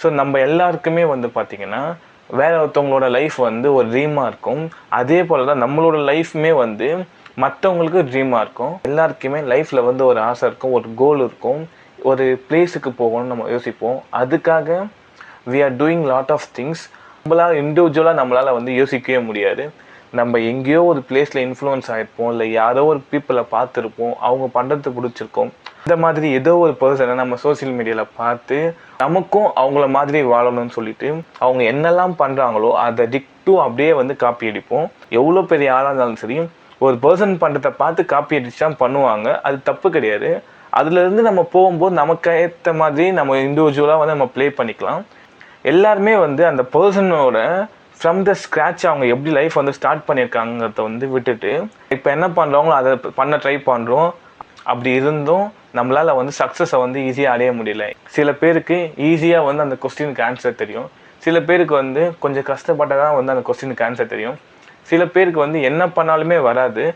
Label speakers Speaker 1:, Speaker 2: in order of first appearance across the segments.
Speaker 1: So நம்ம எல்லாருக்குமே வந்து பார்த்திங்கன்னா வேற ஒருத்தவங்களோட லைஃப் வந்து ஒரு ட்ரீமாக இருக்கும். அதே போல் தான் நம்மளோட லைஃப்மே வந்து மற்றவங்களுக்கு ட்ரீமாக இருக்கும். எல்லாருக்குமே லைஃப்பில் வந்து ஒரு ஆசை இருக்கும், ஒரு கோல் இருக்கும், ஒரு பிளேஸுக்கு போகணும்னு நம்ம யோசிப்போம். அதுக்காக we are doing lot of things. நம்மளால் இண்டிவிஜுவலாக நம்மளால் வந்து யோசிக்கவே முடியாது. நம்ம எங்கேயோ ஒரு பிளேஸில் இன்ஃப்ளூயன்ஸ் ஆகிருப்போம், இல்லை யாரோ ஒரு பீப்புளை பார்த்துருப்போம், அவங்க பண்ணுறது பிடிச்சிருக்கோம். இந்த மாதிரி ஏதோ ஒரு பர்சனை நம்ம சோசியல் மீடியாவில் பார்த்து நமக்கும் அவங்கள மாதிரி வாழணும்னு சொல்லிட்டு அவங்க என்னெல்லாம் பண்ணுறாங்களோ அதை டிக்டோ அப்படியே வந்து காப்பி அடிப்போம். எவ்வளோ பெரிய ஆளாக இருந்தாலும் சரி, ஒரு பர்சன் பண்ணுறதை பார்த்து காப்பி அடிச்சு தான் பண்ணுவாங்க. அது தப்பு கிடையாது. அதுலேருந்து நம்ம போகும்போது நமக்கு ஏற்ற மாதிரி நம்ம இண்டிவிஜுவலாக வந்து நம்ம ப்ளே பண்ணிக்கலாம். எல்லாருமே வந்து அந்த பர்சனோட ஃப்ரம் த ஸ்க்ராட்ச் அவங்க எப்படி லைஃப் வந்து ஸ்டார்ட் பண்ணியிருக்காங்கிறத வந்து விட்டுட்டு இப்போ என்ன பண்ணுறவங்களோ அதை பண்ண ட்ரை பண்ணுறோம். அப்படி இருந்தும் நம்மளால் வந்து சக்ஸஸை வந்து ஈஸியாக அடைய முடியல. சில பேருக்கு ஈஸியாக வந்து அந்த கொஸ்டினுக்கு ஆன்சர் தெரியும், சில பேருக்கு வந்து கொஞ்சம் கஷ்டப்பட்டால் தான் வந்து அந்த கொஸ்டினுக்கு ஆன்சர் தெரியும், சில பேருக்கு வந்து என்ன பண்ணாலுமே வராது.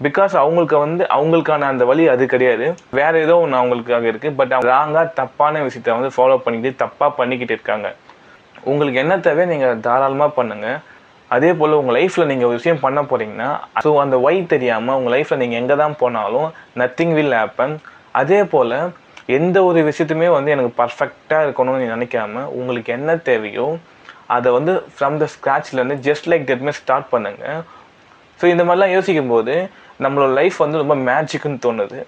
Speaker 1: பிகாஸ் அவங்களுக்கு வந்து அவங்களுக்கான அந்த வழி அது கிடையாது, வேறு ஏதோ ஒன்று அவங்களுக்காக இருக்குது. பட் அவங்க ராங்காக தப்பான விஷயத்த வந்து ஃபாலோ பண்ணிக்கிட்டு தப்பாக பண்ணிக்கிட்டு இருக்காங்க. உங்களுக்கு என்ன தேவை நீங்கள் தாராளமாக பண்ணுங்கள். அதே போல் உங்கள் லைஃப்பில் நீங்கள் ஒரு விஷயம் பண்ண போகிறீங்கன்னா ஸோ அந்த ஒய் தெரியாமல் உங்கள் லைஃப்பில் நீங்கள் எங்கே தான் போனாலும் நத்திங் வில் ஹேப்பன். அதே போல் எந்த ஒரு விஷயத்துமே வந்து எனக்கு பர்ஃபெக்டாக இருக்கணும்னு நினைக்காம உங்களுக்கு என்ன தேவையோ அதை வந்து ஃப்ரம் த ஸ்க்ராட்ச்லேருந்து ஜஸ்ட் லைக் தட் மாதிரி ஸ்டார்ட் பண்ணுங்கள். ஸோ இந்த மாதிரிலாம் யோசிக்கும் போது நம்மளோட லைஃப் வந்து ரொம்ப மேஜிக்குன்னு தோணுது.